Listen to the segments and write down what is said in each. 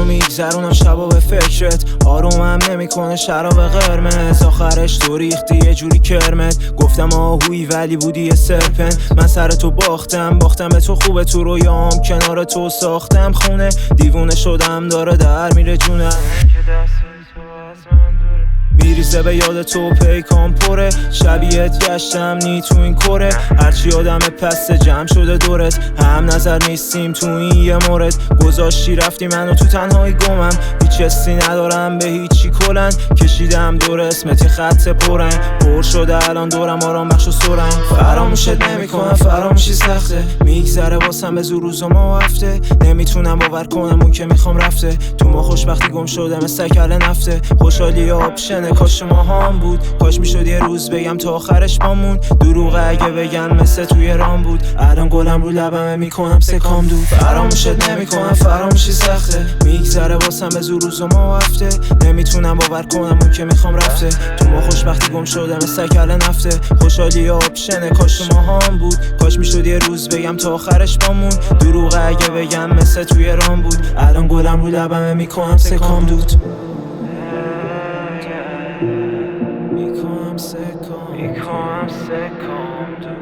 میگذرونم شبا به فکرت، آرومم نمیکنه شراب قرمز، آخرش تو ریختی یه جوری کرمت. گفتم آهویی ولی بودی یه سرپن، من سر تو باختم به تو خوبه، تو رویام کنار تو ساختم خونه، دیوونه شدم داره در میره جونم، میریزه به یاد تو پیکام پره، شبیهت گشتم نی تو این کره، هرچی آدم پس جمع شده دورت، هم نظر نیستیم تو این یه مورد، گذاشتی رفتی منو تو تنهایی گمم، هیچ حسی ندارم به هیچی کلن، کشیدم دور اسمت خط پرنگ، پر شده الان دورم آرام بخش و سرنگ، فراموشت نمیکنم فراموشی سخته، میگذره واسم به زور روز و ما هفته، نمیتونم باور کنم اون که میخوام رفته، تو ما خوشبختی گم شده مثل کله نفته، خوشحالی آپشنه کاش ما هم بود، کاش میشد یه روز بگم تا آخرش بامون، دروغه اگه بگم مثل توی رام بود، الان گلم رو لبمه میکنم سکام دود، فراموشت نمیکنم فراموشی سخته، میگذره واسم به زور روز و ما هفته، نمیتونم باور کنم اون که میخوام رفته، تو ما خوشبختی گم شده مثل کله نفته، خوشحالی آپشنه کاش ما هم بود، کاش میشد یه روز بگم تا آخرش بامون، دروغه اگه بگم مثل توی رام بود، الان گلم رو لبمه میکنم سکام دود، میکنم سکام دود.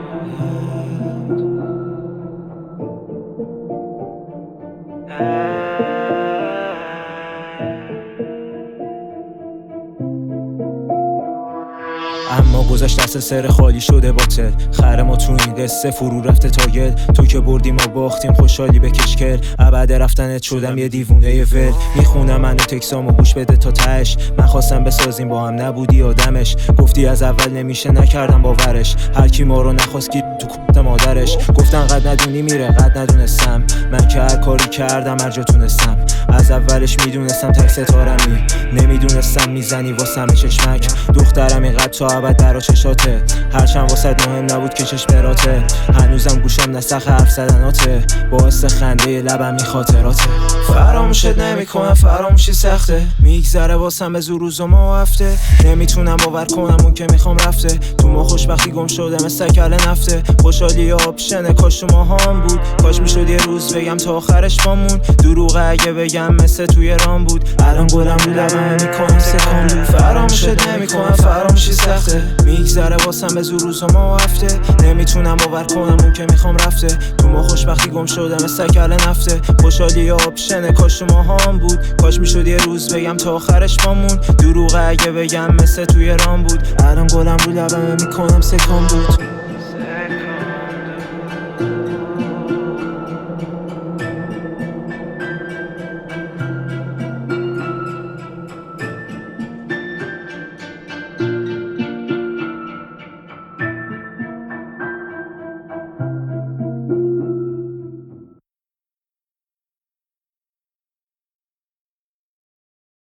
اما گذاشت دست سر خالی شده باتل، خر ما تو این قصه فرو رفته تاگل، تو که بردی ما باختیم خوشحالی به کشکل، ابد رفتنت شدم یه دیوونه ول، میخونم منو تکسامو گوش بده تا تهش، من خواستم بسازیم با هم نبودی آدمش، گفتی از اول نمیشه نکردم باورش، هر کی ما رو نخواست کی تو کوت مادرش، گفتن قد ندونی میره قد ندونستم، من که هر کاری کردم هر جا تونستم، از اولش میدونستم تک ستارمی، نمیدونستم میزنی واسم چشمک، دخترم اینقدر تا ابد درا چشاته، هرچند واسه مهم نبود که چشم براته، هنوزم گوشم نسخ حرف زدناته، باعث خنده لبم این خاطراته، فراموشت نمیکنم فراموشی سخته، میگذره واسم به زور روز و ما هفته، نمیتونم باور کنم اون که میخوام رفته، تو ما خوشبختی گم شده مثل کله نفته، خوشحالی آپشنه کاش تو ما هم بود، کاش میشد یه روز بگم تا آخرش بامون، دروغه اگه بگم مثل توی رام بود، الان گلم رو لبم میکنم سکام دود، فراموشت نمیکنم فراموشی سخته، میگذره واسم به زور روز و ما هفته، نمیتونم باور کنم اون که میخوام رفته، تو ما خوشبختی گم شده مثل کله نفته، خوشحالی آپشنه کاش تو ما هم بود، کاش میشد یه روز بگم تا آخرش بامون، دروغه اگه بگم مثل توی رام بود، الان گلم رو لبم میکنم سکام دود.